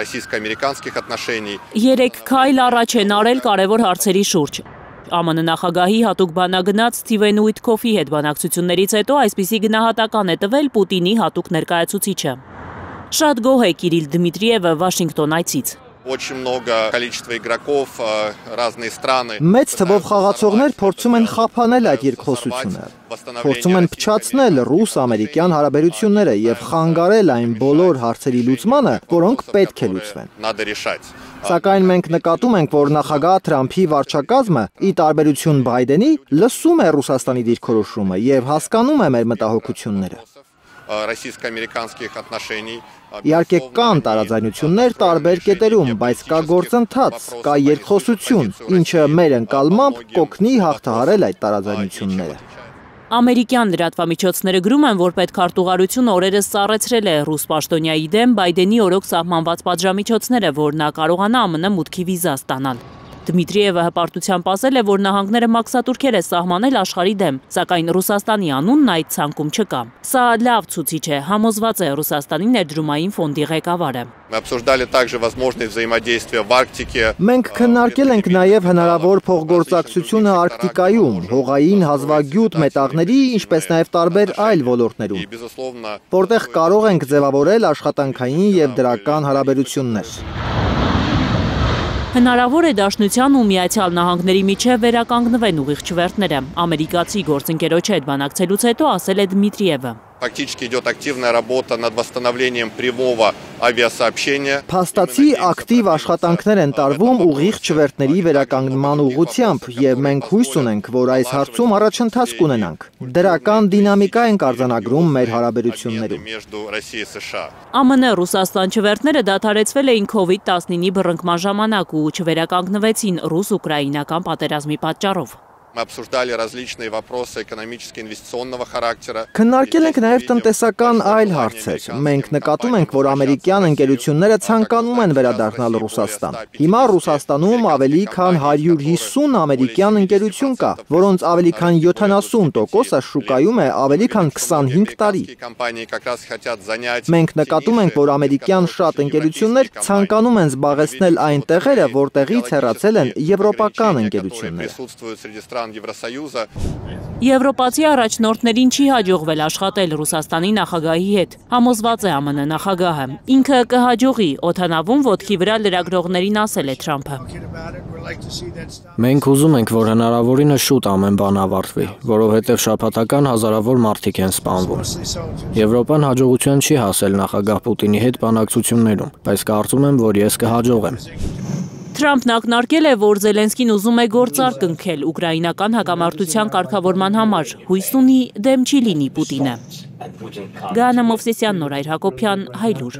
российско-американских отношений. 3 քայլ առաջ են արել կարևոր հարցերի շուրջ։ ԱՄՆ նախագահի հատուկ բանագնաց Սթիվեն Ուիթքոֆի հետ բանակցություններից հետո այսպիսի գնահատական է տվել Պուտինի հատուկ ներկայացուցիչը։ Շատ գոհ է Կիրիլ Դմիտրիևը Վաշինգտոն այցից։ Очень много количества игроков, разные страны. Մեծ թվով խաղացողներ փորձում են խափանել այդ երկխոսությունը։ Փորձում են փչացնել ռուս-ամերիկյան հարաբերությունները եւ խանգարել այն բոլոր հարցերի լուծմանը, որոնք պետք է լուծվեն։ Սակայն մենք նկատում ենք, որ նախագահ Թրամփի վարչակազմը, ի տարբերություն Բայդենի, լսում է Ռուսաստանի դիրքորոշումը եւ հասկանում է մեր մտահոգությունները։ Российско-американских отношений. Իհարկե կան տարաձայնություններ տարբեր կետերում, բայց կա գործընթաց, կա երկխոսություն, ինչը մեր ընկալմամբ կօգնի հաղթահարել այդ տարաձայնությունները։ Ամերիկյան լրատվամիջոցները գրում են, որ պետքարտուղարությունը օրերս սառեցրել է ռուս պաշտոնյայի դեմ Բայդենի օրոք սահմանված պատժամիջոցները, որ նա կարողանա ԱՄՆ մուտքի վիզա ստանալ։ Դմիտրիևը հպարտությամբ ասել է, որ նահանգները մաքսատուրքեր է սահմանել աշխարհի դեմ, սակայն Ռուսաստանի անունն այդ ցանկում չկա։ Սա լավ ցուցիչ է, համոզված է Ռուսաստանի ներդրումային ֆոնդի ղեկավարը։ Մենք քննարկել ենք նաև հնարավոր փոխգործակցությունը Արկտիկայում, հողային հազվագյուտ մետաղների, ինչպես նաև տարբեր այլ ոլորտներում, որտեղ կարող ենք ձևավորել աշխատանքային եւ դրական հարաբերություններ։ Հնարավոր է Դաշնության ու Միացյալ Նահանգների միջև վերականգնվեն ուղիղ չվերթները։ Ամերիկացի գործընկերոջ հետ բանակցելուց հետո ասել է Դմիտրիևը։ Фактически идет активная работа над восстановлением прямого авиасообщения. Փաստացի ակտիվ աշխատանքներ են տարվում ուղիղ չվերթների վերականգնման ուղղությամբ եւ մենք հույս ունենք, որ այս հարցում առաջընթաց կունենանք։ Դրական դինամիկա են արձանագրում մեր հարաբերություններում։ ԱՄՆ Ռուսաստան չվերթները դադարեցվել էին COVID-19-ի բռնկման ժամանակ ու չվերականգնվեցին ռուս-ուկրաինական պատերազմի պատճառով։ Мы обсуждали различные вопросы экономически-инвестиционного характера. Քննարկել ենք նաև տնտեսական այլ հարցեր։ Մենք նկատում ենք, որ ամերիկյան ընկերությունները ցանկանում են վերադառնալ Ռուսաստան։ Հիմա Ռուսաստանում ավելի քան 150 ամերիկյան ընկերություն կա, որոնց ավելի քան 70%-ը շուկայում է ավելի քան 25 տարի։ Մենք նկատում ենք, որ ամերիկյան շատ ընկերություններ ցանկանում են զբաղեցնել այն տեղերը, որտեղից հեռացել են եվրոպական ընկերությունները։ Եվրոպացի առաջնորդներին չի հաջողվել աշխատել Ռուսաստանի նախագահի հետ, համոզված է ԱՄՆ նախագահը։ Ինքը կհաջողի, օդանավում ոտքի վրա լրագրողներին ասել է Թրամփը։ Մենք ուզում ենք, որ հնարավորինս շուտ ամեն բան ավարտվի, որովհետև շաբաթական հազարավոր մարդիկ են սպանվում։ Եվրոպան հաջողության չի հասել նախագահ Պուտինի հետ բանակցություններում, բայց կարծում եմ, որ ես կհաջողեմ։ Թրամփն ակնարկել է, որ Զելենսկին ուզում է գործարք կնքել ուկրաինական հակամարտության կարգավորման համար, հույս ունի դեմ չի լինի Պուտինը։ Գաნა Մովսեսյան, Նորայր Հակոբյան, Հայլուր։